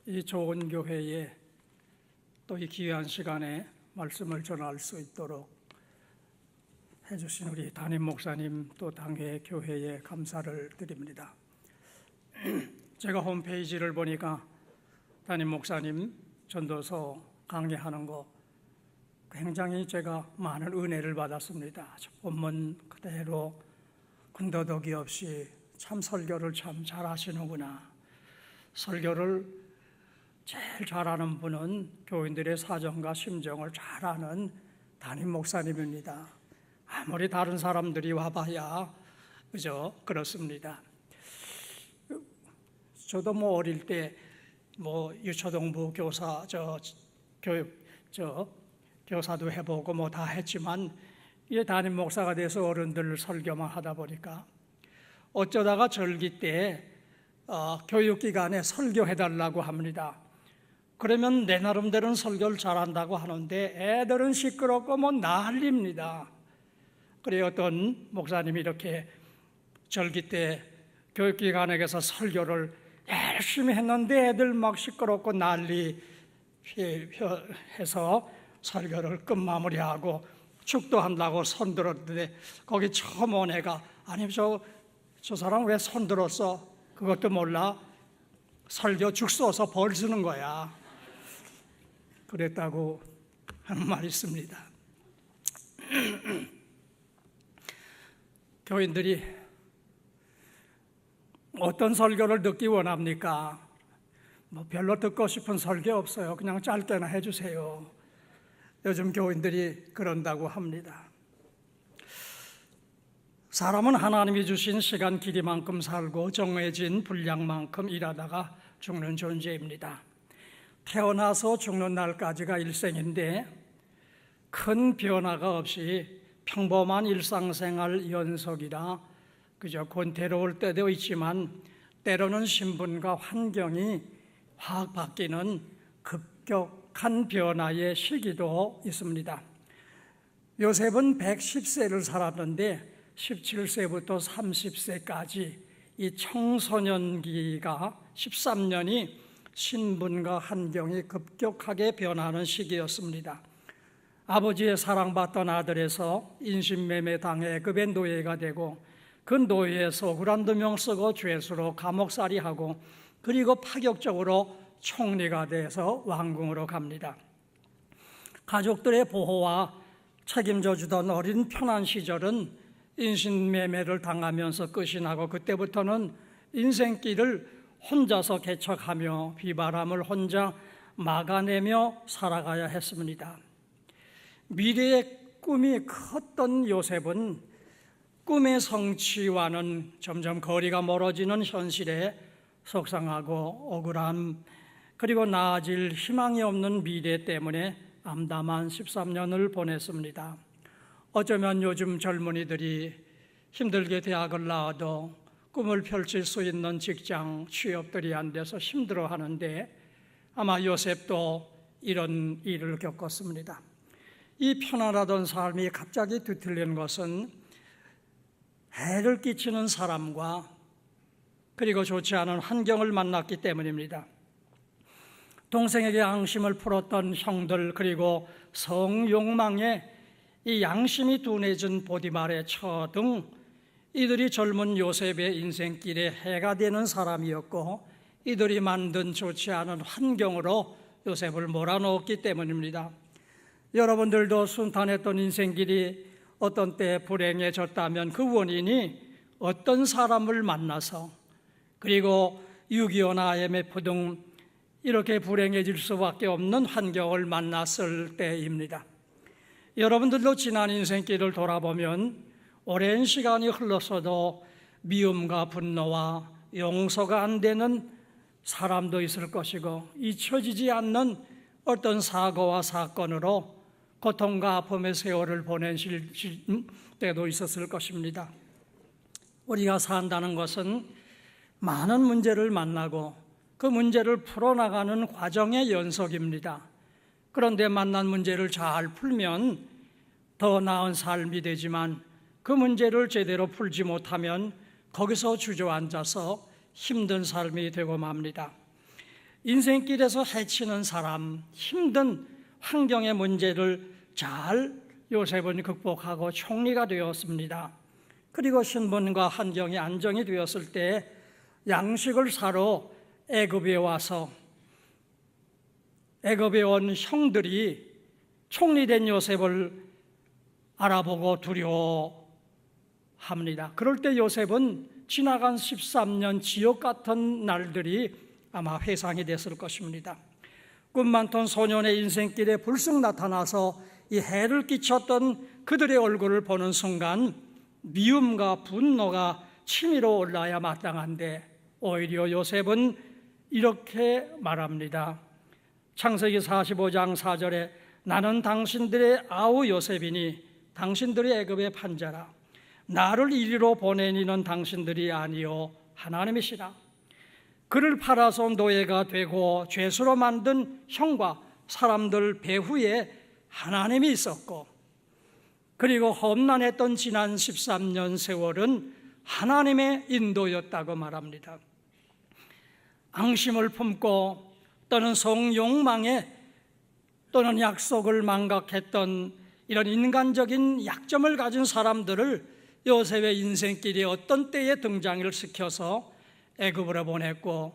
이 좋은 교회에 또 이 귀한 시간에 말씀을 전할 수 있도록 해주신 우리 담임 목사님 또 당회 교회에 감사를 드립니다. 제가 홈페이지를 보니까 담임 목사님 전도서 강의하는 거 굉장히 제가 많은 은혜를 받았습니다. 본문 그대로 군더더기 없이 참 설교를 참 잘하시는구나. 설교를 제일 잘하는 분은 교인들의 사정과 심정을 잘 아는 담임 목사님입니다. 아무리 다른 사람들이 와봐야 그저 그렇습니다. 저도 어릴 때 유초동부 교사 교사도 해보고 다 했지만 이 담임 목사가 돼서 어른들 설교만 하다 보니까 어쩌다가 절기 때 교육기관에 설교해달라고 합니다. 그러면 내 나름대로는 설교를 잘한다고 하는데 애들은 시끄럽고 난립니다. 그래 어떤 목사님이 이렇게 절기 때 교육기관에서 설교를 열심히 했는데 애들 막 시끄럽고 난리 해서 설교를 끝마무리하고 축도한다고 손들었는데 거기 처음 온 애가 아니 저 사람 왜 손들었어? 그것도 몰라? 설교 죽 쏘서 벌 주는 거야. 그랬다고 하는 말이 있습니다. 교인들이 어떤 설교를 듣기 원합니까? 별로 듣고 싶은 설교 없어요. 그냥 짧게나 해주세요. 요즘 교인들이 그런다고 합니다. 사람은 하나님이 주신 시간 길이만큼 살고 정해진 분량만큼 일하다가 죽는 존재입니다. 태어나서 죽는 날까지가 일생인데 큰 변화가 없이 평범한 일상생활 연속이라 그저 권태로울 때도 있지만 때로는 신분과 환경이 확 바뀌는 급격한 변화의 시기도 있습니다. 요셉은 110세를 살았는데 17세부터 30세까지 이 청소년기가 13년이 신분과 환경이 급격하게 변하는 시기였습니다. 아버지의 사랑받던 아들에서 인신매매 당해 급의 노예가 되고 그 노예에서 억울한 누명 쓰고 죄수로 감옥살이하고 그리고 파격적으로 총리가 돼서 왕궁으로 갑니다. 가족들의 보호와 책임져 주던 어린 편한 시절은 인신매매를 당하면서 끝이 나고 그때부터는 인생길을 혼자서 개척하며 비바람을 혼자 막아내며 살아가야 했습니다. 미래의 꿈이 컸던 요셉은 꿈의 성취와는 점점 거리가 멀어지는 현실에 속상하고 억울함 그리고 나아질 희망이 없는 미래 때문에 암담한 13년을 보냈습니다. 어쩌면 요즘 젊은이들이 힘들게 대학을 나와도 꿈을 펼칠 수 있는 직장, 취업들이 안 돼서 힘들어하는데 아마 요셉도 이런 일을 겪었습니다. 이 편안하던 삶이 갑자기 뒤틀린 것은 해를 끼치는 사람과 그리고 좋지 않은 환경을 만났기 때문입니다. 동생에게 양심을 풀었던 형들 그리고 성욕망에 이 양심이 둔해진 보디말의 처 등 이들이 젊은 요셉의 인생길에 해가 되는 사람이었고 이들이 만든 좋지 않은 환경으로 요셉을 몰아넣었기 때문입니다. 여러분들도 순탄했던 인생길이 어떤 때 불행해졌다면 그 원인이 어떤 사람을 만나서 그리고 6.25나 IMF 등 이렇게 불행해질 수밖에 없는 환경을 만났을 때입니다. 여러분들도 지난 인생길을 돌아보면 오랜 시간이 흘렀어도 미움과 분노와 용서가 안 되는 사람도 있을 것이고 잊혀지지 않는 어떤 사고와 사건으로 고통과 아픔의 세월을 보내실 때도 있었을 것입니다. 우리가 산다는 것은 많은 문제를 만나고 그 문제를 풀어나가는 과정의 연속입니다. 그런데 만난 문제를 잘 풀면 더 나은 삶이 되지만 그 문제를 제대로 풀지 못하면 거기서 주저앉아서 힘든 삶이 되고 맙니다. 인생길에서 헤치는 사람, 힘든 환경의 문제를 잘 요셉은 극복하고 총리가 되었습니다. 그리고 신분과 환경이 안정이 되었을 때 양식을 사러 애굽에 와서 애굽에 온 형들이 총리된 요셉을 알아보고 두려워합니다. 그럴 때 요셉은 지나간 13년 지옥 같은 날들이 아마 회상이 됐을 것입니다. 꿈 많던 소년의 인생길에 불쑥 나타나서 이 해를 끼쳤던 그들의 얼굴을 보는 순간 미움과 분노가 치밀어 올라야 마땅한데 오히려 요셉은 이렇게 말합니다. 창세기 45장 4절에 나는 당신들의 아우 요셉이니 당신들이 애굽의 판자라. 나를 이리로 보낸 이는 당신들이 아니요 하나님이시라. 그를 팔아서 노예가 되고 죄수로 만든 형과 사람들 배후에 하나님이 있었고, 그리고 험난했던 지난 13년 세월은 하나님의 인도였다고 말합니다. 앙심을 품고 또는 성욕망에 또는 약속을 망각했던 이런 인간적인 약점을 가진 사람들을 요셉의 인생길이 어떤 때에 등장을 시켜서 애굽으로 보냈고,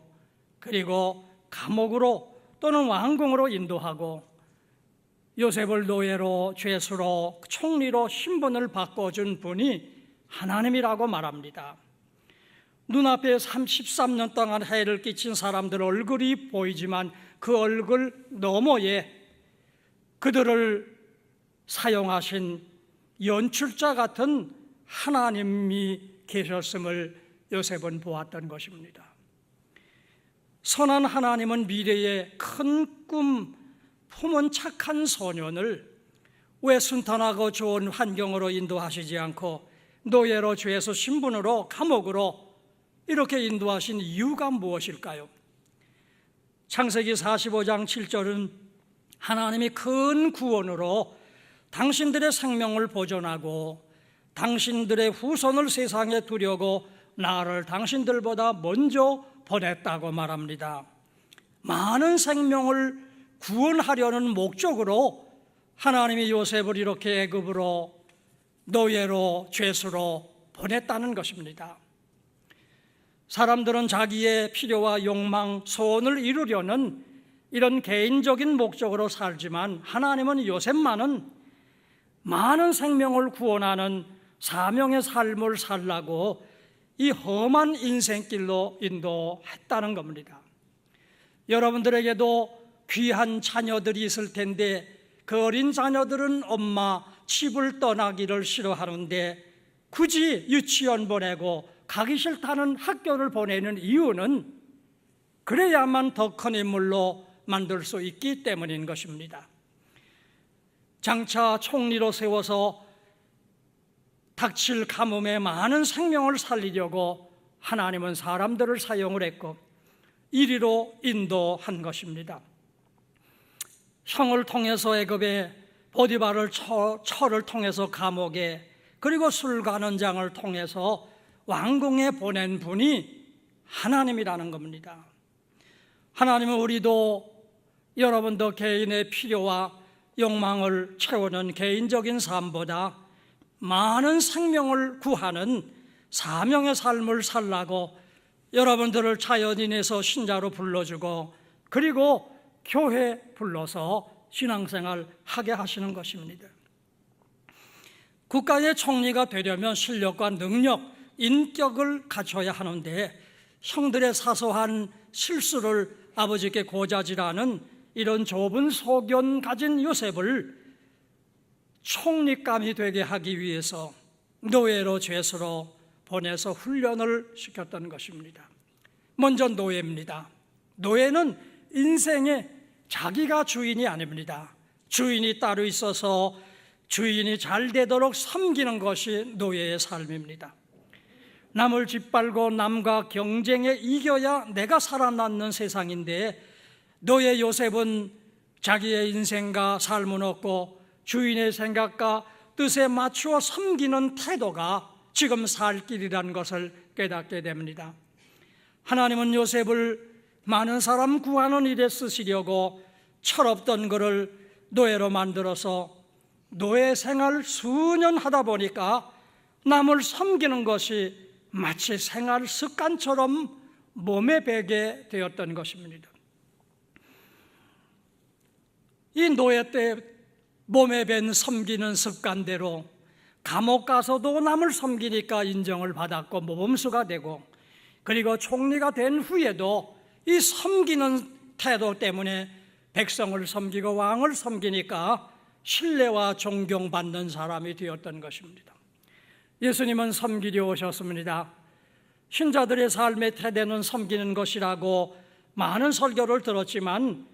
그리고 감옥으로 또는 왕궁으로 인도하고 요셉을 노예로 죄수로 총리로 신분을 바꿔준 분이 하나님이라고 말합니다. 눈앞에 33년 동안 해를 끼친 사람들 얼굴이 보이지만 그 얼굴 너머에 그들을 사용하신 연출자 같은 하나님이 계셨음을 요셉은 보았던 것입니다. 선한 하나님은 미래에 큰 꿈 품은 착한 소년을 왜 순탄하고 좋은 환경으로 인도하시지 않고 노예로 죄수 신분으로 감옥으로 이렇게 인도하신 이유가 무엇일까요? 창세기 45장 7절은 하나님이 큰 구원으로 당신들의 생명을 보존하고 당신들의 후손을 세상에 두려고 나를 당신들보다 먼저 보냈다고 말합니다. 많은 생명을 구원하려는 목적으로 하나님이 요셉을 이렇게 애굽으로 노예로 죄수로 보냈다는 것입니다. 사람들은 자기의 필요와 욕망, 소원을 이루려는 이런 개인적인 목적으로 살지만 하나님은 요셉만은 많은 생명을 구원하는 사명의 삶을 살라고 이 험한 인생길로 인도했다는 겁니다. 여러분들에게도 귀한 자녀들이 있을 텐데 그 어린 자녀들은 엄마 집을 떠나기를 싫어하는데 굳이 유치원 보내고 가기 싫다는 학교를 보내는 이유는 그래야만 더 큰 인물로 만들 수 있기 때문인 것입니다. 장차 총리로 세워서 닥칠 가뭄에 많은 생명을 살리려고 하나님은 사람들을 사용을 했고 이리로 인도한 것입니다. 형을 통해서 애굽에, 보디발을 처를 통해서 감옥에, 그리고 술관원장을 통해서 왕궁에 보낸 분이 하나님이라는 겁니다. 하나님은 우리도 여러분도 개인의 필요와 욕망을 채우는 개인적인 삶보다 많은 생명을 구하는 사명의 삶을 살라고 여러분들을 자연인에서 신자로 불러주고 그리고 교회 불러서 신앙생활 하게 하시는 것입니다. 국가의 총리가 되려면 실력과 능력, 인격을 갖춰야 하는데 형들의 사소한 실수를 아버지께 고자질하는 이런 좁은 소견 가진 요셉을 총리감이 되게 하기 위해서 노예로 죄수로 보내서 훈련을 시켰던 것입니다. 먼저 노예입니다. 노예는 인생의 자기가 주인이 아닙니다. 주인이 따로 있어서 주인이 잘 되도록 섬기는 것이 노예의 삶입니다. 남을 짓밟고 남과 경쟁에 이겨야 내가 살아남는 세상인데 노예 요셉은 자기의 인생과 삶은 없고 주인의 생각과 뜻에 맞추어 섬기는 태도가 지금 살 길이라는 것을 깨닫게 됩니다. 하나님은 요셉을 많은 사람 구하는 일에 쓰시려고 철없던 그를 노예로 만들어서 노예 생활 수년 하다 보니까 남을 섬기는 것이 마치 생활 습관처럼 몸에 배게 되었던 것입니다. 이 노예 때 몸에 밴 섬기는 습관대로 감옥 가서도 남을 섬기니까 인정을 받았고 모범수가 되고, 그리고 총리가 된 후에도 이 섬기는 태도 때문에 백성을 섬기고 왕을 섬기니까 신뢰와 존경받는 사람이 되었던 것입니다. 예수님은 섬기려 오셨습니다. 신자들의 삶의 태도는 섬기는 것이라고 많은 설교를 들었지만,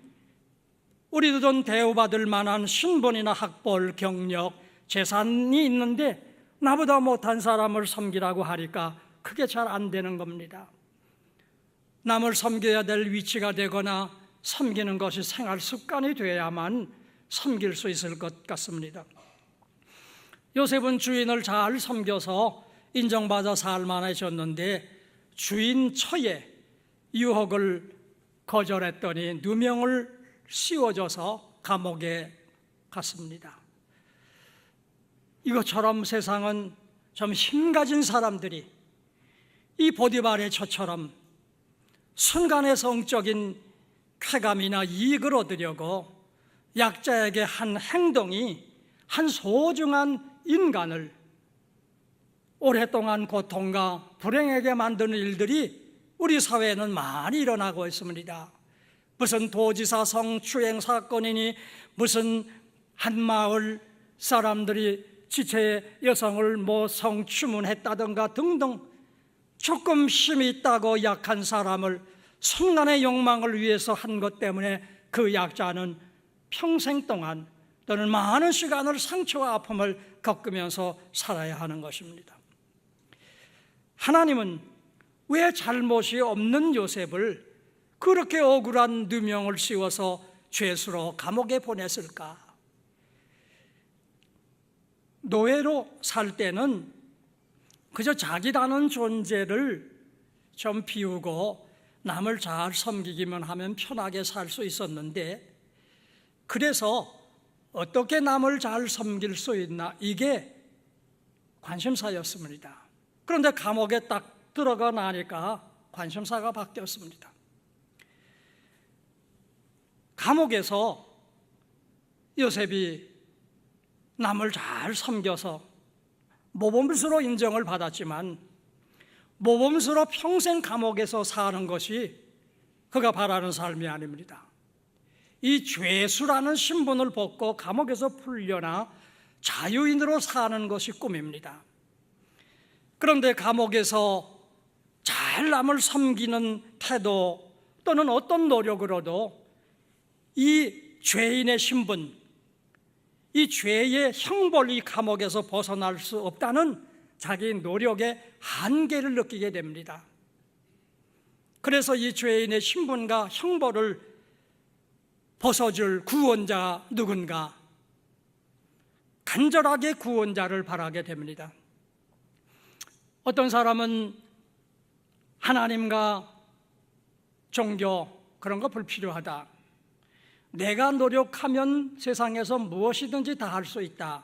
우리들은 대우받을 만한 신분이나 학벌, 경력, 재산이 있는데 나보다 못한 사람을 섬기라고 하니까 그게 잘 안 되는 겁니다. 남을 섬겨야 될 위치가 되거나 섬기는 것이 생활 습관이 되어야만 섬길 수 있을 것 같습니다. 요셉은 주인을 잘 섬겨서 인정받아 살만해졌는데, 주인 처에 유혹을 거절했더니 누명을 씌워져서 감옥에 갔습니다. 이것처럼 세상은 좀 힘 가진 사람들이 이 보디발의 처처럼 순간의 성적인 쾌감이나 이익을 얻으려고 약자에게 한 행동이 한 소중한 인간을 오랫동안 고통과 불행하게 만드는 일들이 우리 사회에는 많이 일어나고 있습니다. 무슨 도지사 성추행 사건이니, 무슨 한 마을 사람들이 지체 여성을 성추문했다든가 등등, 조금 힘이 있다고 약한 사람을 순간의 욕망을 위해서 한 것 때문에 그 약자는 평생 동안 또는 많은 시간을 상처와 아픔을 겪으면서 살아야 하는 것입니다. 하나님은 왜 잘못이 없는 요셉을 그렇게 억울한 누명을 씌워서 죄수로 감옥에 보냈을까? 노예로 살 때는 그저 자기라는 존재를 좀 비우고 남을 잘 섬기기만 하면 편하게 살 수 있었는데, 그래서 어떻게 남을 잘 섬길 수 있나, 이게 관심사였습니다. 그런데 감옥에 딱 들어가 나니까 관심사가 바뀌었습니다. 감옥에서 요셉이 남을 잘 섬겨서 모범수로 인정을 받았지만, 모범수로 평생 감옥에서 사는 것이 그가 바라는 삶이 아닙니다. 이 죄수라는 신분을 벗고 감옥에서 풀려나 자유인으로 사는 것이 꿈입니다. 그런데 감옥에서 잘 남을 섬기는 태도 또는 어떤 노력으로도 이 죄인의 신분, 이 죄의 형벌이 감옥에서 벗어날 수 없다는 자기 노력의 한계를 느끼게 됩니다. 그래서 이 죄인의 신분과 형벌을 벗어줄 구원자 누군가, 간절하게 구원자를 바라게 됩니다. 어떤 사람은 하나님과 종교 그런 거 불필요하다, 내가 노력하면 세상에서 무엇이든지 다 할 수 있다,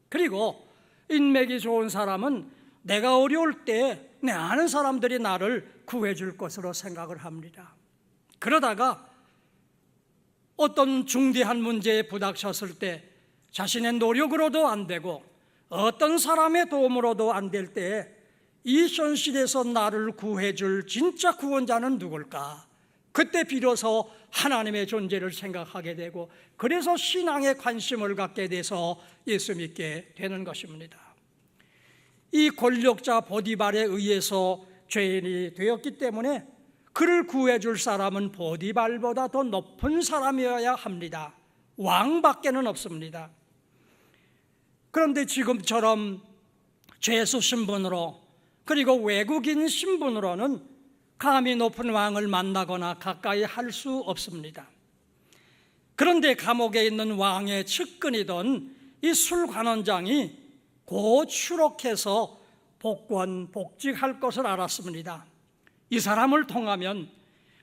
그리고 인맥이 좋은 사람은 내가 어려울 때 내 아는 사람들이 나를 구해줄 것으로 생각을 합니다. 그러다가 어떤 중대한 문제에 부닥쳤을 때 자신의 노력으로도 안 되고 어떤 사람의 도움으로도 안 될 때 이 현실에서 나를 구해줄 진짜 구원자는 누굴까? 그때 비로소 하나님의 존재를 생각하게 되고, 그래서 신앙에 관심을 갖게 돼서 예수 믿게 되는 것입니다. 이 권력자 보디발에 의해서 죄인이 되었기 때문에 그를 구해줄 사람은 보디발보다 더 높은 사람이어야 합니다. 왕밖에는 없습니다. 그런데 지금처럼 죄수 신분으로, 그리고 외국인 신분으로는 감히 높은 왕을 만나거나 가까이 할 수 없습니다. 그런데 감옥에 있는 왕의 측근이던 이 술관원장이 곧 추록해서 복직할 것을 알았습니다. 이 사람을 통하면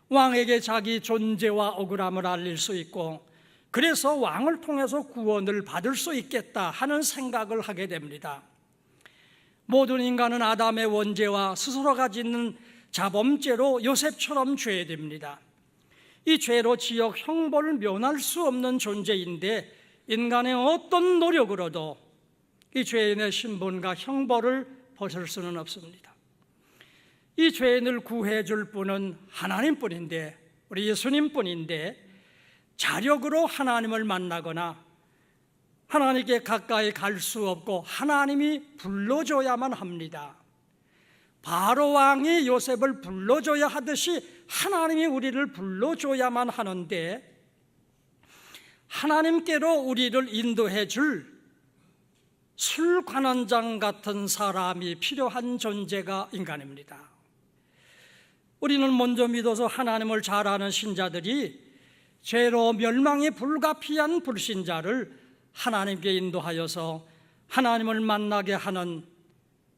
왕에게 자기 존재와 억울함을 알릴 수 있고, 그래서 왕을 통해서 구원을 받을 수 있겠다 하는 생각을 하게 됩니다. 모든 인간은 아담의 원죄와 스스로가 짓는 자범죄로 요셉처럼 죄됩니다. 이 죄로 지역 형벌을 면할 수 없는 존재인데, 인간의 어떤 노력으로도 이 죄인의 신분과 형벌을 벗을 수는 없습니다. 이 죄인을 구해줄 분은 하나님뿐인데, 우리 예수님뿐인데, 자력으로 하나님을 만나거나 하나님께 가까이 갈 수 없고 하나님이 불러줘야만 합니다. 바로 왕이 요셉을 불러줘야 하듯이 하나님이 우리를 불러줘야만 하는데, 하나님께로 우리를 인도해 줄 술관원장 같은 사람이 필요한 존재가 인간입니다. 우리는 먼저 믿어서 하나님을 잘 아는 신자들이 죄로 멸망이 불가피한 불신자를 하나님께 인도하여서 하나님을 만나게 하는,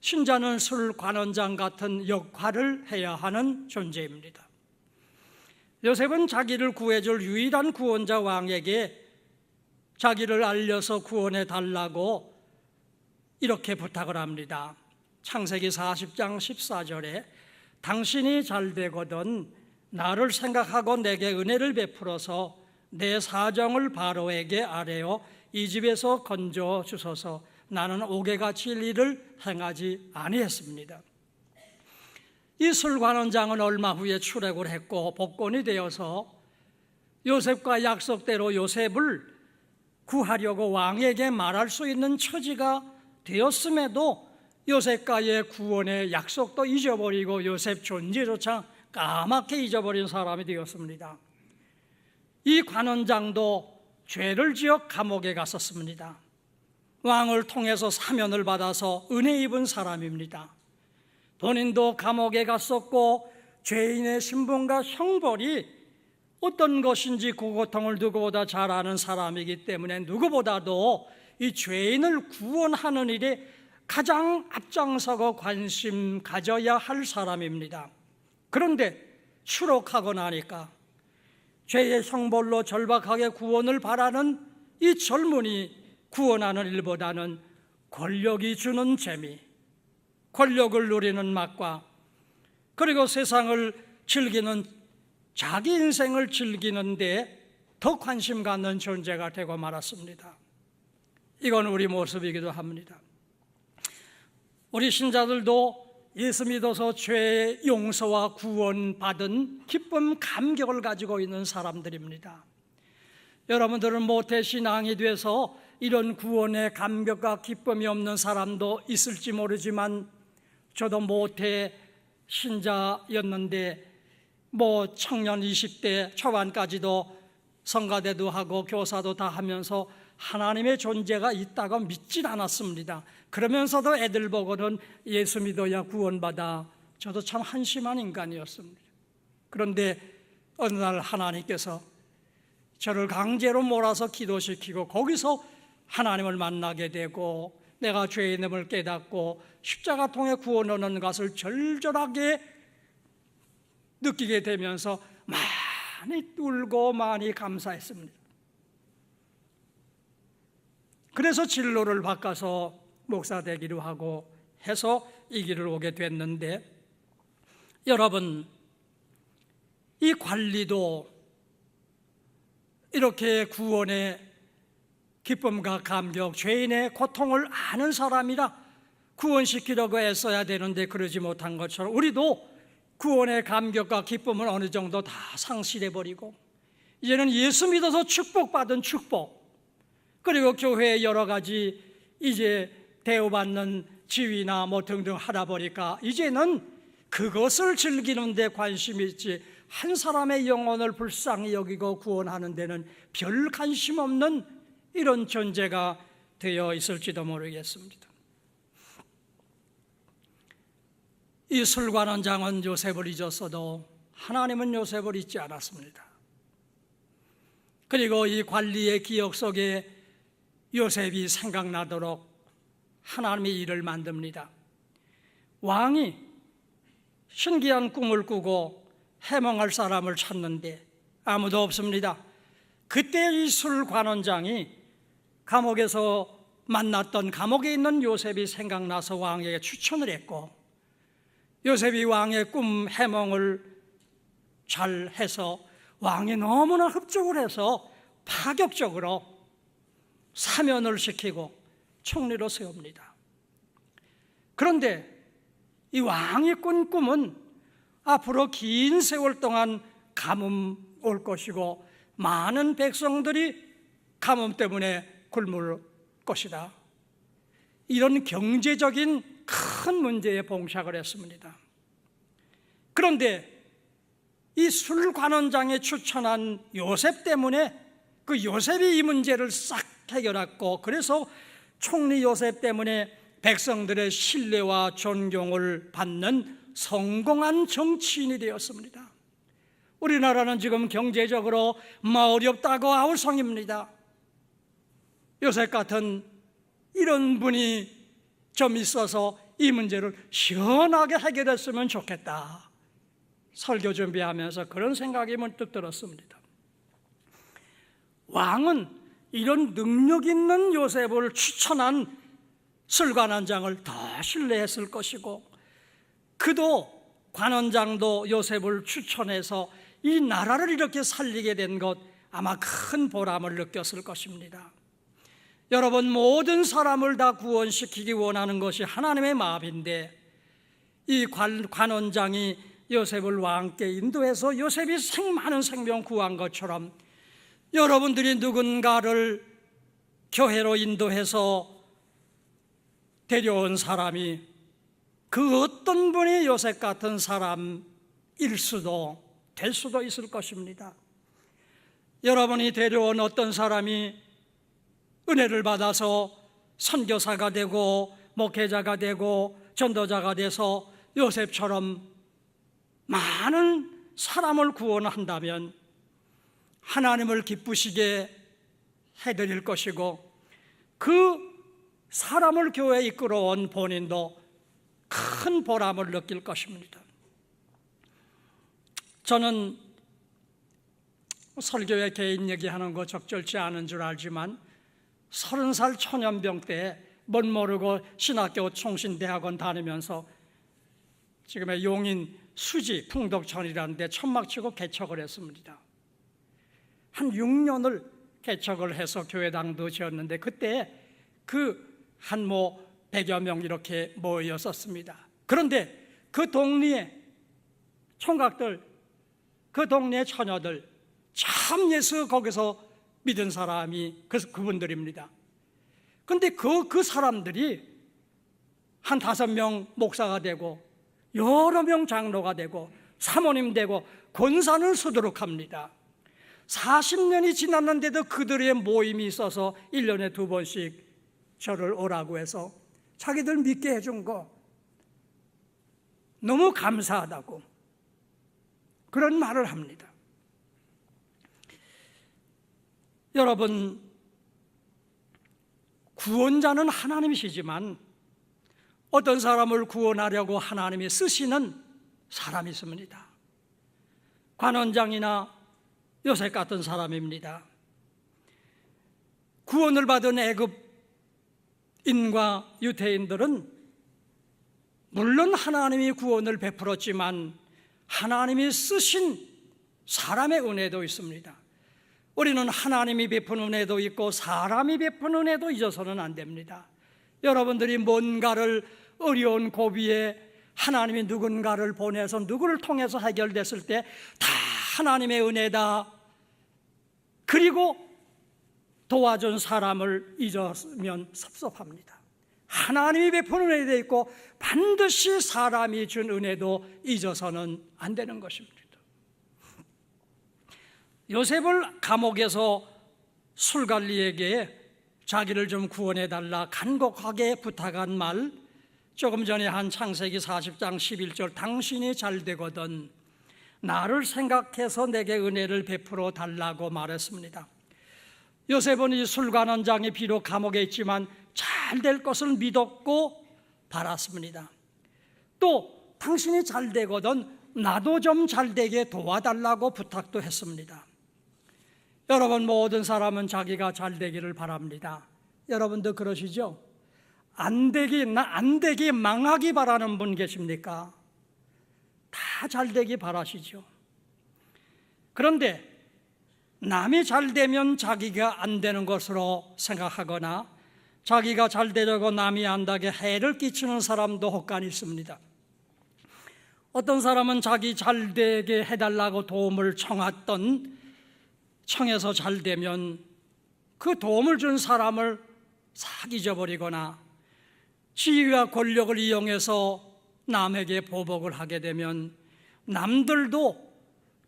신자는 술관원장 같은 역할을 해야 하는 존재입니다. 요셉은 자기를 구해줄 유일한 구원자 왕에게 자기를 알려서 구원해 달라고 이렇게 부탁을 합니다. 창세기 40장 14절에 당신이 잘 되거든 나를 생각하고 내게 은혜를 베풀어서 내 사정을 바로에게 아뢰어 이 집에서 건져 주소서. 나는 옥에같이 일을 행하지 아니했습니다. 이 술관원장은 얼마 후에 출애굽을 했고 복권이 되어서 요셉과 약속대로 요셉을 구하려고 왕에게 말할 수 있는 처지가 되었음에도 요셉과의 구원의 약속도 잊어버리고 요셉 존재조차 까맣게 잊어버린 사람이 되었습니다. 이 관원장도 죄를 지어 감옥에 갔었습니다. 왕을 통해서 사면을 받아서 은혜 입은 사람입니다. 본인도 감옥에 갔었고 죄인의 신분과 형벌이 어떤 것인지 그 고통을 누구보다 잘 아는 사람이기 때문에 누구보다도 이 죄인을 구원하는 일에 가장 앞장서고 관심 가져야 할 사람입니다. 그런데 추록하고 나니까 죄의 형벌로 절박하게 구원을 바라는 이 젊은이 구원하는 일보다는 권력이 주는 재미, 권력을 누리는 맛과 그리고 세상을 즐기는, 자기 인생을 즐기는데 더 관심 갖는 존재가 되고 말았습니다. 이건 우리 모습이기도 합니다. 우리 신자들도 예수 믿어서 죄의 용서와 구원받은 기쁨, 감격을 가지고 있는 사람들입니다. 여러분들은 모태신앙이 돼서 이런 구원의 감격과 기쁨이 없는 사람도 있을지 모르지만 저도 모태 신자였는데 청년 20대 초반까지도 성가대도 하고 교사도 다 하면서 하나님의 존재가 있다고 믿질 않았습니다. 그러면서도 애들 보고는 예수 믿어야 구원받아. 저도 참 한심한 인간이었습니다. 그런데 어느 날 하나님께서 저를 강제로 몰아서 기도시키고 거기서 하나님을 만나게 되고 내가 죄인임을 깨닫고 십자가 통해 구원 얻는 것을 절절하게 느끼게 되면서 많이 울고 많이 감사했습니다. 그래서 진로를 바꿔서 목사 되기로 하고 해서 이 길을 오게 됐는데, 여러분, 이 관리도 이렇게 구원의 기쁨과 감격, 죄인의 고통을 아는 사람이라 구원시키려고 애써야 되는데 그러지 못한 것처럼 우리도 구원의 감격과 기쁨을 어느 정도 다 상실해버리고 이제는 예수 믿어서 축복받은 축복, 그리고 교회의 여러 가지 이제 대우받는 지위나 등등 하다 보니까 이제는 그것을 즐기는 데 관심이 있지 한 사람의 영혼을 불쌍히 여기고 구원하는 데는 별 관심 없는 이런 존재가 되어 있을지도 모르겠습니다. 이 술관원장은 요셉을 잊었어도 하나님은 요셉을 잊지 않았습니다. 그리고 이 관리의 기억 속에 요셉이 생각나도록 하나님이 일을 만듭니다. 왕이 신기한 꿈을 꾸고 해몽할 사람을 찾는데 아무도 없습니다. 그때 이 술관원장이 감옥에서 만났던 감옥에 있는 요셉이 생각나서 왕에게 추천을 했고, 요셉이 왕의 꿈 해몽을 잘 해서 왕이 너무나 흡족을 해서 파격적으로 사면을 시키고 총리로 세웁니다. 그런데 이 왕이 꾼 꿈은 앞으로 긴 세월 동안 가뭄 올 것이고 많은 백성들이 가뭄 때문에 굶을 것이다. 이런 경제적인 큰 문제에 봉착을 했습니다. 그런데 이 술관원장이 추천한 요셉 때문에 그 요셉이 이 문제를 싹 해결했고, 그래서 총리 요셉 때문에 백성들의 신뢰와 존경을 받는 성공한 정치인이 되었습니다. 우리나라는 지금 경제적으로 어렵다고 아우성입니다. 요셉 같은 이런 분이 좀 있어서 이 문제를 시원하게 해결했으면 좋겠다. 설교 준비하면서 그런 생각이 문득 들었습니다. 왕은 이런 능력 있는 요셉을 추천한 술관원장을 더 신뢰했을 것이고, 그도 관원장도 요셉을 추천해서 이 나라를 이렇게 살리게 된 것 아마 큰 보람을 느꼈을 것입니다. 여러분, 모든 사람을 다 구원시키기 원하는 것이 하나님의 마음인데, 이 관원장이 요셉을 왕께 인도해서 요셉이 많은 생명 구한 것처럼 여러분들이 누군가를 교회로 인도해서 데려온 사람이 그 어떤 분이 요셉 같은 사람일 수도 될 수도 있을 것입니다. 여러분이 데려온 어떤 사람이 은혜를 받아서 선교사가 되고 목회자가 되고 전도자가 돼서 요셉처럼 많은 사람을 구원한다면 하나님을 기쁘시게 해드릴 것이고, 그 사람을 교회에 이끌어온 본인도 큰 보람을 느낄 것입니다. 저는 설교에 개인 얘기하는 거 적절치 않은 줄 알지만 30살 초년병 때 못 모르고 신학교 총신대학원 다니면서 지금의 용인 수지 풍덕천이라는 데 천막치고 개척을 했습니다. 한 6년을 개척을 해서 교회당도 지었는데, 그때 한 100여 명 이렇게 모였었습니다. 그런데 그 동네에 총각들, 그 동네 처녀들 참 예수 거기서 믿은 사람이 그분들입니다. 그런데 그 사람들이 한 5명 목사가 되고 여러 명 장로가 되고 사모님 되고 권사를 수두룩합니다. 40년이 지났는데도 그들의 모임이 있어서 1년에 2번씩 저를 오라고 해서 자기들 믿게 해준 거 너무 감사하다고 그런 말을 합니다. 여러분, 구원자는 하나님이시지만 어떤 사람을 구원하려고 하나님이 쓰시는 사람이 있습니다. 관원장이나 요셉 같은 사람입니다. 구원을 받은 애굽인과 유대인들은 물론 하나님이 구원을 베풀었지만 하나님이 쓰신 사람의 은혜도 있습니다. 우리는 하나님이 베푼 은혜도 있고 사람이 베푼 은혜도 잊어서는 안 됩니다. 여러분들이 뭔가를 어려운 고비에 하나님이 누군가를 보내서 누구를 통해서 해결됐을 때 다 하나님의 은혜다. 그리고 도와준 사람을 잊으면 섭섭합니다. 하나님이 베푼 은혜도 있고 반드시 사람이 준 은혜도 잊어서는 안 되는 것입니다. 요셉을 감옥에서 술관리에게 자기를 좀 구원해달라 간곡하게 부탁한 말, 조금 전에 한 창세기 40장 11절 당신이 잘 되거든 나를 생각해서 내게 은혜를 베풀어 달라고 말했습니다. 요셉은 이 술관원장이 비록 감옥에 있지만 잘 될 것을 믿었고 바랐습니다. 또 당신이 잘 되거든 나도 좀 잘되게 도와달라고 부탁도 했습니다. 여러분, 모든 사람은 자기가 잘되기를 바랍니다. 여러분도 그러시죠? 안 되기 망하기 바라는 분 계십니까? 다 잘되기 바라시죠. 그런데 남이 잘되면 자기가 안 되는 것으로 생각하거나 자기가 잘되려고 남이 안다게 해를 끼치는 사람도 혹간 있습니다. 어떤 사람은 자기 잘되게 해달라고 도움을 청해서 잘되면 그 도움을 준 사람을 싹 잊어버리거나 지위와 권력을 이용해서 남에게 보복을 하게 되면 남들도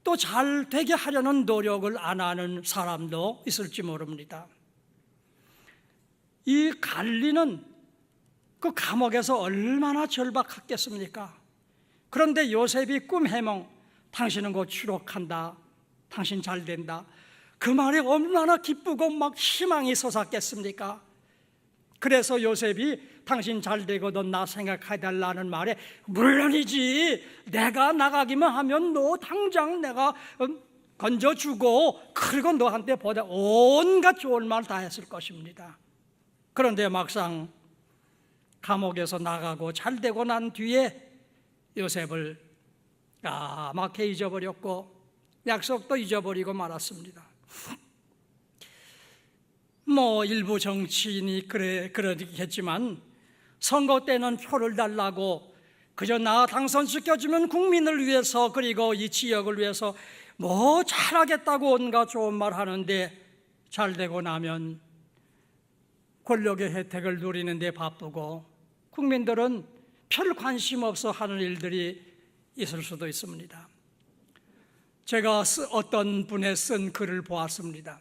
또 잘되게 하려는 노력을 안 하는 사람도 있을지 모릅니다. 이 갈리는 그 감옥에서 얼마나 절박했겠습니까? 그런데 요셉이 꿈 해몽, 당신은 곧 추록한다, 당신 잘 된다, 그 말이 얼마나 기쁘고 막 희망이 솟았겠습니까? 그래서 요셉이 당신 잘 되거든 나 생각해달라는 말에 물론이지, 내가 나가기만 하면 너 당장 내가 건져주고 그리고 너한테 보다 온갖 좋은 말 다 했을 것입니다. 그런데 막상 감옥에서 나가고 잘 되고 난 뒤에 요셉을 까맣게 잊어버렸고 약속도 잊어버리고 말았습니다. 일부 정치인이 그러겠지만 선거 때는 표를 달라고 그저 나 당선시켜주면 국민을 위해서 그리고 이 지역을 위해서 잘하겠다고 온갖 좋은 말 하는데 잘 되고 나면 권력의 혜택을 누리는 데 바쁘고 국민들은 별 관심 없어 하는 일들이 있을 수도 있습니다. 제가 어떤 분의 쓴 글을 보았습니다.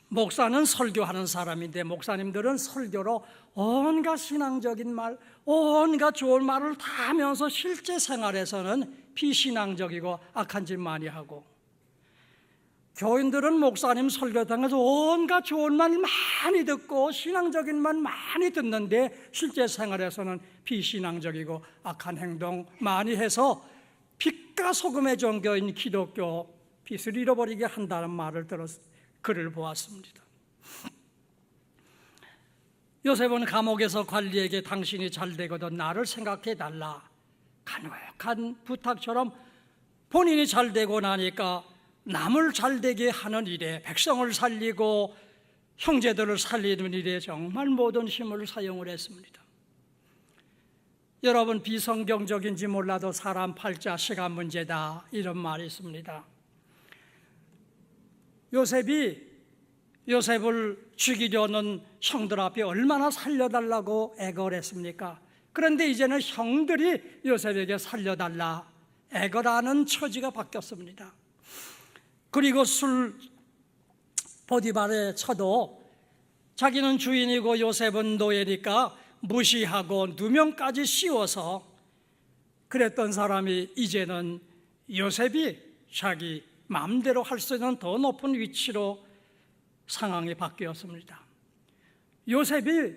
목사는 설교하는 사람인데 목사님들은 설교로 온갖 신앙적인 말, 온갖 좋은 말을 다 하면서 실제 생활에서는 비신앙적이고 악한 짓 많이 하고, 교인들은 목사님 설교당에서 온갖 좋은 말 많이 듣고 신앙적인 말 많이 듣는데 실제 생활에서는 비신앙적이고 악한 행동 많이 해서 빛과 소금의 종교인 기독교 빛을 잃어버리게 한다는 말을 글을 보았습니다. 요셉은 감옥에서 관리에게 당신이 잘되거든 나를 생각해달라 간곡한 부탁처럼 본인이 잘되고 나니까 남을 잘되게 하는 일에, 백성을 살리고 형제들을 살리는 일에 정말 모든 힘을 사용을 했습니다. 여러분, 비성경적인지 몰라도 사람 팔자 시간 문제다 이런 말이 있습니다. 요셉을 죽이려는 형들 앞에 얼마나 살려달라고 애걸 했습니까? 그런데 이제는 형들이 요셉에게 살려달라 애걸하는 처지가 바뀌었습니다. 그리고 보디발의 처도 자기는 주인이고 요셉은 노예니까 무시하고 누명까지 씌워서 그랬던 사람이 이제는 요셉이 자기 마음대로 할 수 있는 더 높은 위치로 상황이 바뀌었습니다. 요셉이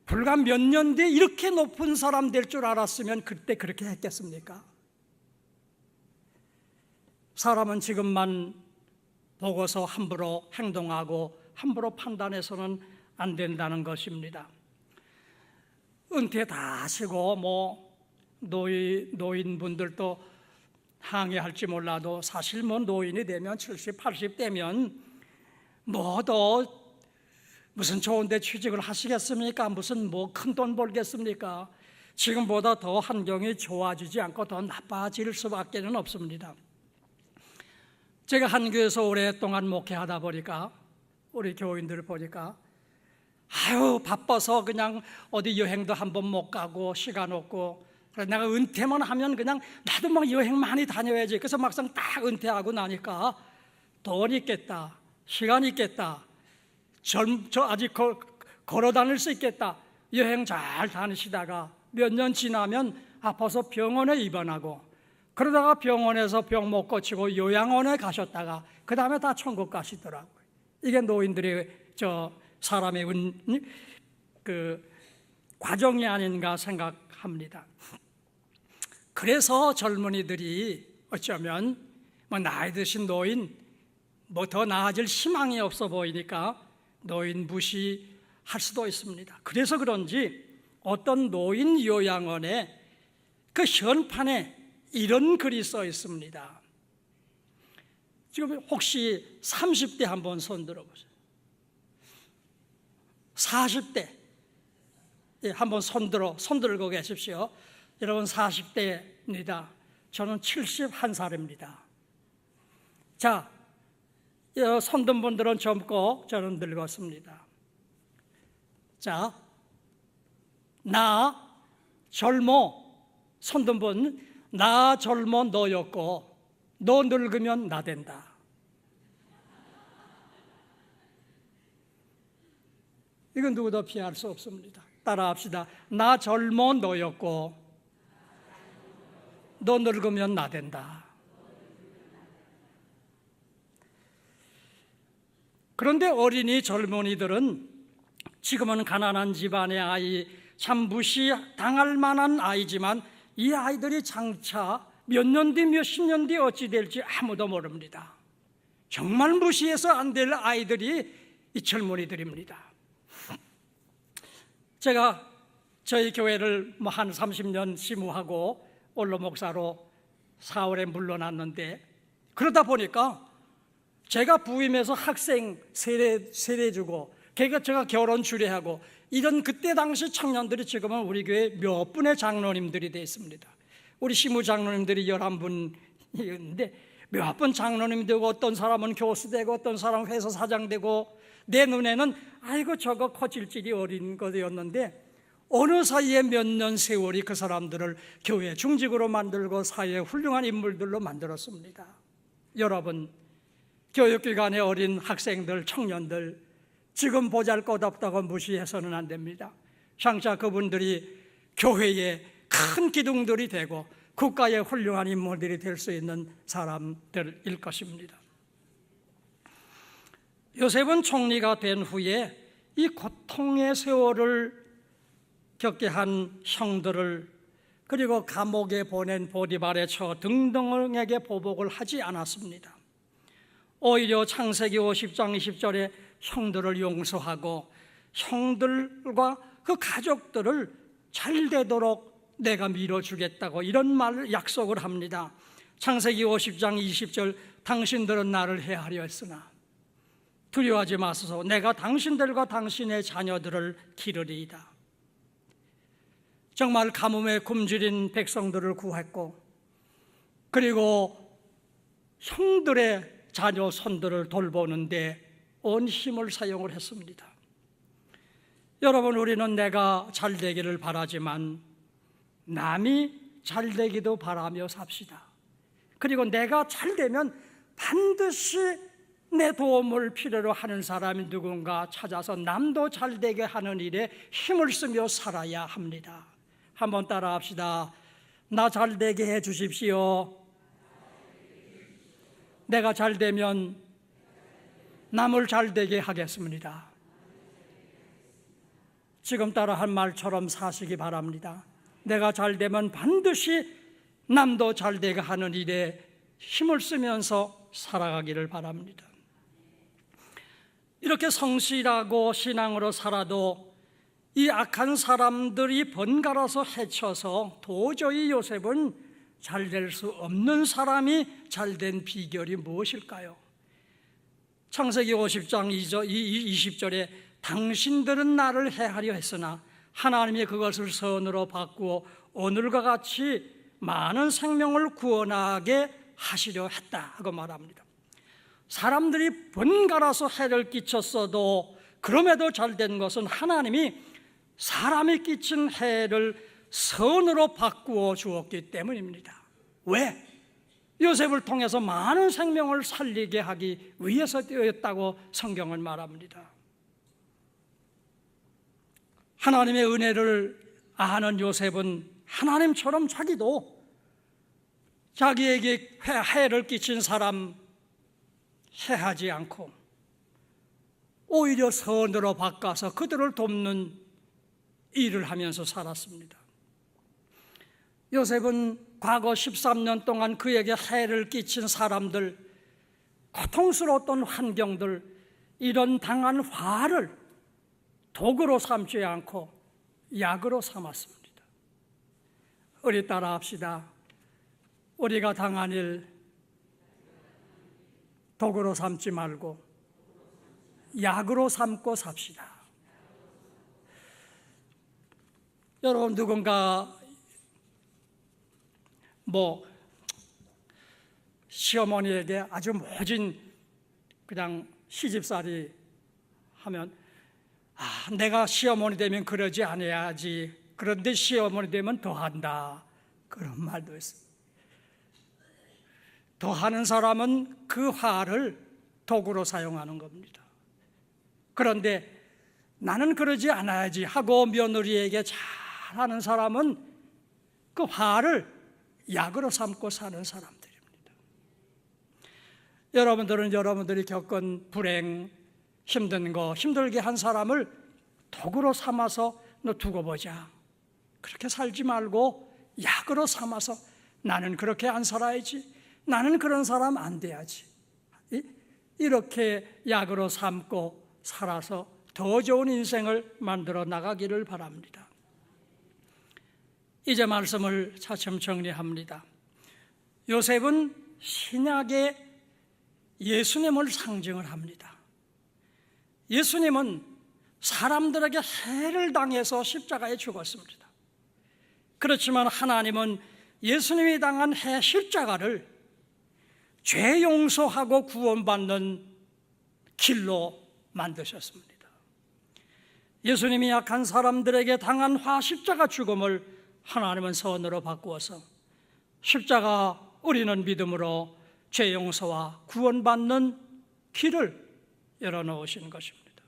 불과 몇 년 뒤에 이렇게 높은 사람 될 줄 알았으면 그때 그렇게 했겠습니까? 사람은 지금만 보고서 함부로 행동하고 함부로 판단해서는 안 된다는 것입니다. 은퇴 다 하시고 노인분들도 항의할지 몰라도 사실 노인이 되면 70, 80 되면 더 무슨 좋은 데 취직을 하시겠습니까? 무슨 큰 돈 벌겠습니까? 지금보다 더 환경이 좋아지지 않고 더 나빠질 수밖에는 없습니다. 제가 한 교회에서 오랫동안 목회하다 보니까 우리 교인들을 보니까 바빠서 그냥 어디 여행도 한번 못 가고 시간 없고, 그래서 내가 은퇴만 하면 그냥 나도 여행 많이 다녀야지. 그래서 막상 딱 은퇴하고 나니까 돈 있겠다, 시간 있겠다, 아직 걸어 다닐 수 있겠다, 여행 잘 다니시다가 몇 년 지나면 아파서 병원에 입원하고, 그러다가 병원에서 병 못 고치고 요양원에 가셨다가 그 다음에 다 천국 가시더라고요. 이게 노인들의 사람의 과정이 아닌가 생각합니다. 그래서 젊은이들이 어쩌면 나이 드신 노인 더 나아질 희망이 없어 보이니까 노인 무시할 수도 있습니다. 그래서 그런지 어떤 노인 요양원에 그 현판에 이런 글이 써 있습니다. 지금 혹시 30대 한번 손 들어보세요. 40대 한번 손 들고 계십시오. 여러분 40대입니다. 저는 71살입니다. 자, 손 든 분들은 젊고 저는 늙었습니다. 자, 나 젊어, 손 든 분, 나 젊어 너였고 너 늙으면 나 된다. 이건 누구도 피할 수 없습니다. 따라합시다. 나 젊어 너였고 너 늙으면 나 된다. 그런데 어린이 젊은이들은 지금은 가난한 집안의 아이, 참 무시당할 만한 아이지만 이 아이들이 장차 몇 년 뒤, 몇십 년 뒤 어찌 될지 아무도 모릅니다. 정말 무시해서 안 될 아이들이 이 젊은이들입니다. 제가 저희 교회를 한 30년 심우하고 원로 목사로 4월에 물러났는데, 그러다 보니까 제가 부임해서 학생 세례 주고 제가 결혼 주례하고 이런 그때 당시 청년들이 지금은 우리 교회 몇 분의 장로님들이 되어 있습니다. 우리 시무 장로님들이 11분이었는데 몇 분 장로님 되고 어떤 사람은 교수 되고 어떤 사람은 회사 사장 되고, 내 눈에는 아이고 저거 커질질이 어린 거였는데 어느 사이에 몇 년 세월이 그 사람들을 교회 중직으로 만들고 사회에 훌륭한 인물들로 만들었습니다. 여러분, 교육기관의 어린 학생들, 청년들 지금 보잘것없다고 무시해서는 안 됩니다. 장차 그분들이 교회의 큰 기둥들이 되고 국가의 훌륭한 인물들이 될 수 있는 사람들일 것입니다. 요셉은 총리가 된 후에 이 고통의 세월을 겪게 한 형들을, 그리고 감옥에 보낸 보디발의 처 등등에게 보복을 하지 않았습니다. 오히려 창세기 50장 20절에 형들을 용서하고 형들과 그 가족들을 잘 되도록 내가 밀어주겠다고 이런 말을 약속을 합니다. 창세기 50장 20절, 당신들은 나를 해하려 했으나 두려워하지 마소서, 내가 당신들과 당신의 자녀들을 기르리이다. 정말 가뭄에 굶주린 백성들을 구했고, 그리고 형들의 자녀 손들을 돌보는데 온 힘을 사용을 했습니다. 여러분, 우리는 내가 잘 되기를 바라지만 남이 잘 되기도 바라며 삽시다. 그리고 내가 잘 되면 반드시 내 도움을 필요로 하는 사람이 누군가 찾아서 남도 잘 되게 하는 일에 힘을 쓰며 살아야 합니다. 한번 따라합시다. 나 잘 되게 해 주십시오. 내가 잘 되면 남을 잘 되게 하겠습니다. 지금 따라 한 말처럼 사시기 바랍니다. 내가 잘 되면 반드시 남도 잘 되게 하는 일에 힘을 쓰면서 살아가기를 바랍니다. 이렇게 성실하고 신앙으로 살아도 이 악한 사람들이 번갈아서 해쳐서 도저히 요셉은 잘 될 수 없는 사람이 잘 된 비결이 무엇일까요? 창세기 50장 20절에 당신들은 나를 해하려 했으나 하나님이 그것을 선으로 바꾸어 오늘과 같이 많은 생명을 구원하게 하시려 했다 하고 말합니다. 사람들이 번갈아서 해를 끼쳤어도 그럼에도 잘된 것은 하나님이 사람이 끼친 해를 선으로 바꾸어 주었기 때문입니다. 왜? 요셉을 통해서 많은 생명을 살리게 하기 위해서였다고 성경은 말합니다. 하나님의 은혜를 아는 요셉은 하나님처럼 자기도 자기에게 해를 끼친 사람 해하지 않고 오히려 선으로 바꿔서 그들을 돕는 일을 하면서 살았습니다. 요셉은 과거 13년 동안 그에게 해를 끼친 사람들, 고통스러웠던 환경들, 이런 당한 화를 도구로 삼지 않고 약으로 삼았습니다. 우리 따라합시다. 우리가 당한 일 도구로 삼지 말고 약으로 삼고 삽시다. 여러분, 누군가 시어머니에게 아주 모진 그냥 시집살이 하면 내가 시어머니 되면 그러지 않아야지, 그런데 시어머니 되면 더한다, 그런 말도 있습니다. 더하는 사람은 그 화를 도구로 사용하는 겁니다. 그런데 나는 그러지 않아야지 하고 며느리에게 잘하는 사람은 그 화를 약으로 삼고 사는 사람들입니다. 여러분들은 여러분들이 겪은 불행, 힘든 거, 힘들게 한 사람을 도구로 삼아서 너 두고 보자, 그렇게 살지 말고 약으로 삼아서 나는 그렇게 안 살아야지, 나는 그런 사람 안 돼야지, 이렇게 약으로 삼고 살아서 더 좋은 인생을 만들어 나가기를 바랍니다. 이제 말씀을 차츰 정리합니다. 요셉은 신약의 예수님을 상징을 합니다. 예수님은 사람들에게 해를 당해서 십자가에 죽었습니다. 그렇지만 하나님은 예수님이 당한 해 십자가를 죄 용서하고 구원받는 길로 만드셨습니다. 예수님이 약한 사람들에게 당한 화 십자가 죽음을 하나님은 선으로 바꾸어서 십자가 우리는 믿음으로 죄 용서와 구원받는 길을 열어놓으신 것입니다.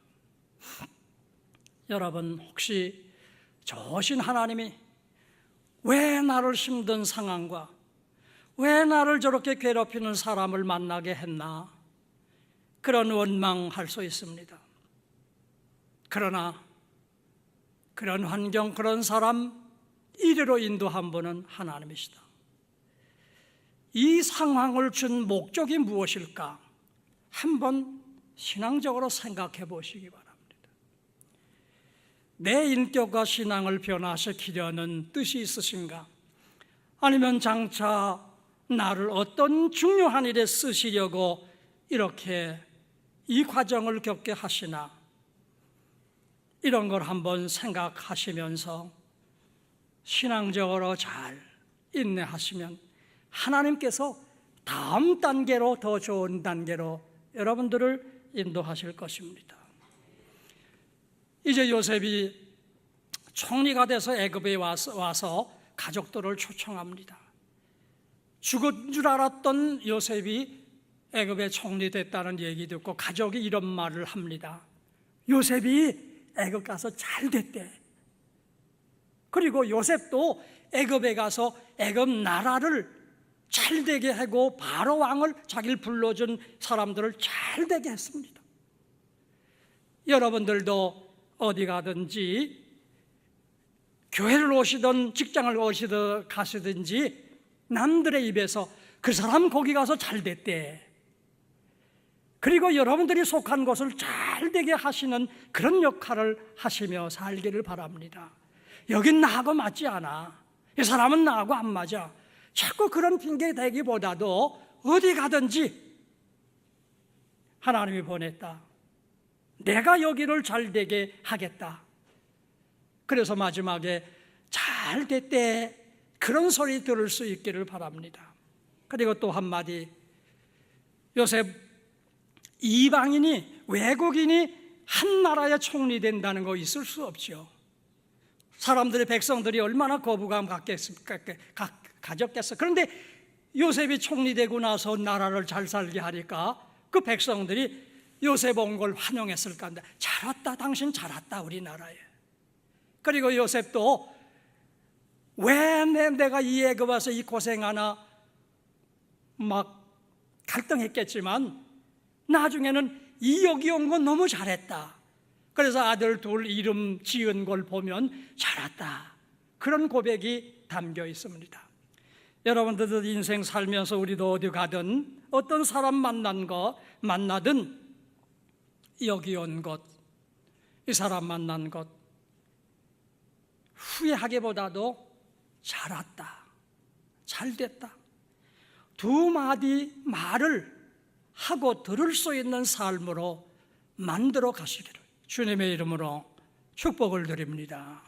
여러분, 혹시 좋으신 하나님이 왜 나를 힘든 상황과 왜 나를 저렇게 괴롭히는 사람을 만나게 했나, 그런 원망할 수 있습니다. 그러나 그런 환경, 그런 사람 이리로 인도한 분은 하나님이시다. 이 상황을 준 목적이 무엇일까? 한번 신앙적으로 생각해 보시기 바랍니다. 내 인격과 신앙을 변화시키려는 뜻이 있으신가? 아니면 장차 나를 어떤 중요한 일에 쓰시려고 이렇게 이 과정을 겪게 하시나? 이런 걸 한번 생각하시면서 신앙적으로 잘 인내하시면 하나님께서 다음 단계로, 더 좋은 단계로 여러분들을 인도하실 것입니다. 이제 요셉이 총리가 돼서 애굽에 와서 가족들을 초청합니다. 죽은 줄 알았던 요셉이 애굽의 총리 됐다는 얘기 듣고 가족이 이런 말을 합니다. 요셉이 애굽 가서 잘 됐대. 그리고 요셉도 애굽에 가서 애굽 나라를 잘 되게 하고 바로 왕을, 자기를 불러준 사람들을 잘 되게 했습니다. 여러분들도 어디 가든지, 교회를 오시든 직장을 오시든 가시든지 남들의 입에서 그 사람 거기 가서 잘 됐대, 그리고 여러분들이 속한 곳을 잘 되게 하시는 그런 역할을 하시며 살기를 바랍니다. 여긴 나하고 맞지 않아, 이 사람은 나하고 안 맞아, 자꾸 그런 핑계 대기보다도 어디 가든지 하나님이 보냈다, 내가 여기를 잘 되게 하겠다, 그래서 마지막에 잘 됐대, 그런 소리 들을 수 있기를 바랍니다. 그리고 또 한마디, 요셉 이방인이, 외국인이 한 나라의 총리 된다는 거 있을 수 없죠. 사람들의, 백성들이 얼마나 거부감 가졌겠어. 그런데 요셉이 총리 되고 나서 나라를 잘 살게 하니까 그 백성들이 요셉 온 걸 환영했을 건데, 잘 왔다, 당신 잘 왔다 우리나라에. 그리고 요셉도 왜 내가 이 애굽 와서 이 고생하나 막 갈등했겠지만 나중에는 이 여기 온 건 너무 잘했다, 그래서 아들 둘 이름 지은 걸 보면 잘 왔다, 그런 고백이 담겨 있습니다. 여러분들도 인생 살면서 우리도 어디 가든 어떤 사람 만나든 여기 온 것, 이 사람 만난 것 후회하기보다도 잘 왔다, 잘 됐다, 두 마디 말을 하고 들을 수 있는 삶으로 만들어 가시기를 주님의 이름으로 축복을 드립니다.